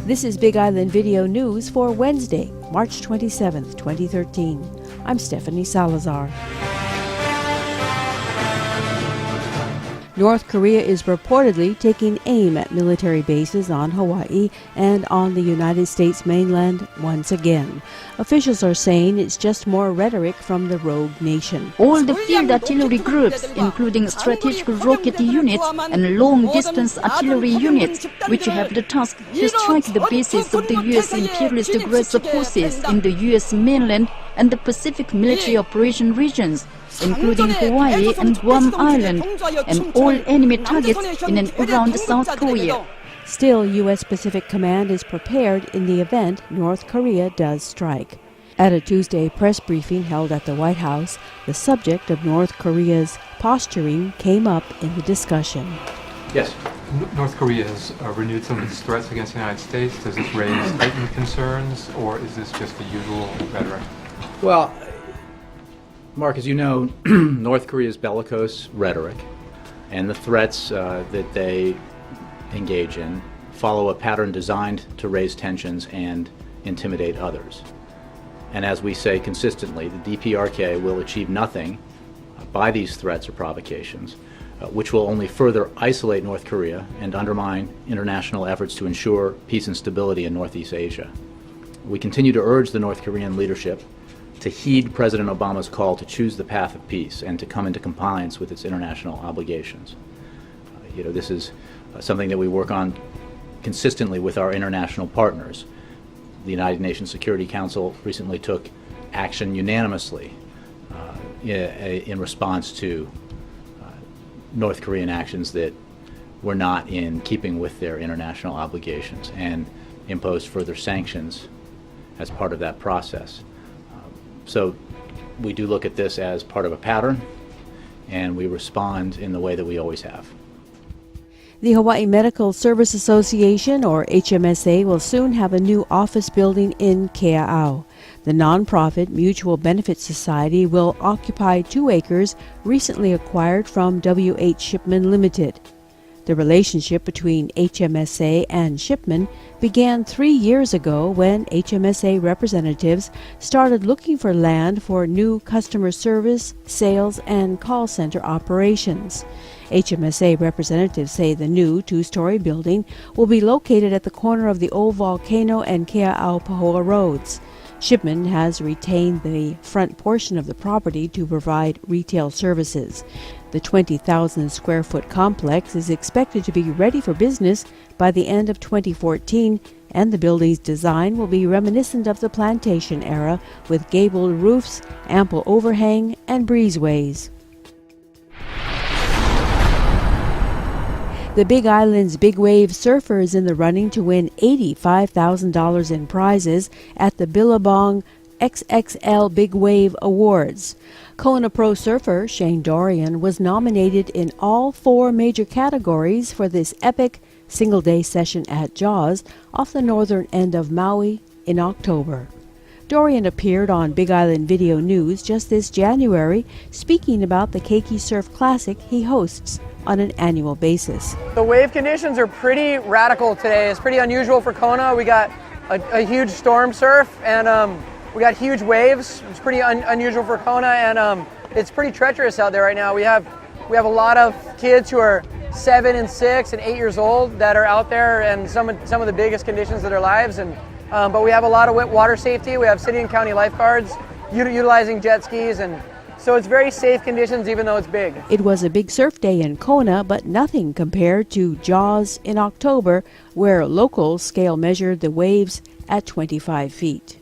This is Big Island Video News for Wednesday, March 27th, 2013. I'm Stephanie Salazar. North Korea is reportedly taking aim at military bases on Hawaii and on the United States mainland once again. Officials are saying it's just more rhetoric from the rogue nation. All the field artillery groups, including strategic rocket units and long-distance artillery units, which have the task to strike the bases of the U.S. imperialist aggressor forces in the U.S. mainland and the Pacific military operation regions, including Hawaii and Guam Island, and all enemy targets in and around South Korea. Still, U.S. Pacific Command is prepared in the event North Korea does strike. At a Tuesday press briefing held at the White House, the subject of North Korea's posturing came up in the discussion. Yes. North Korea has renewed some of its threats against the United States. Does this raise heightened concerns, or is this just the usual rhetoric? Well, Mark, as you know, North Korea's bellicose rhetoric and the threats that they engage in follow a pattern designed to raise tensions and intimidate others. And as we say consistently, the DPRK will achieve nothing by these threats or provocations, which will only further isolate North Korea and undermine international efforts to ensure peace and stability in Northeast Asia. We continue to urge the North Korean leadership to heed President Obama's call to choose the path of peace and to come into compliance with its international obligations. This is something that we work on consistently with our international partners. The United Nations Security Council recently took action unanimously in response to North Korean actions that were not in keeping with their international obligations and imposed further sanctions as part of that process. So we do look at this as part of a pattern, and we respond in the way that we always have. The Hawaii Medical Service Association, or HMSA, will soon have a new office building in Kea'au. The nonprofit Mutual Benefit Society will occupy 2 acres recently acquired from W.H. Shipman Limited. The relationship between HMSA and Shipman began 3 years ago when HMSA representatives started looking for land for new customer service, sales, and call center operations. HMSA representatives say the new 2-story building will be located at the corner of the Old Volcano and Kea'au-Pahoa roads. Shipman has retained the front portion of the property to provide retail services. The 20,000 square foot complex is expected to be ready for business by the end of 2014, and the building's design will be reminiscent of the plantation era with gabled roofs, ample overhang, and breezeways. The Big Island's Big Wave surfer is in the running to win $85,000 in prizes at the Billabong XXL Big Wave Awards. Kona Pro surfer Shane Dorian was nominated in all 4 major categories for this epic single-day session at Jaws off the northern end of Maui in October. Dorian appeared on Big Island Video News just this January, speaking about the Keiki Surf Classic he hosts on an annual basis. The wave conditions are pretty radical today. It's pretty unusual for Kona. We got a huge storm surf, and we got huge waves. It's pretty unusual for Kona, and it's pretty treacherous out there right now. We have a lot of kids who are 7 and 6 and 8 years old that are out there, and some of the biggest conditions of their lives. And but we have a lot of water safety. We have city and county lifeguards utilizing jet skis, and so it's very safe conditions even though it's big. It was a big surf day in Kona, but nothing compared to Jaws in October, where locals scale measured the waves at 25 feet.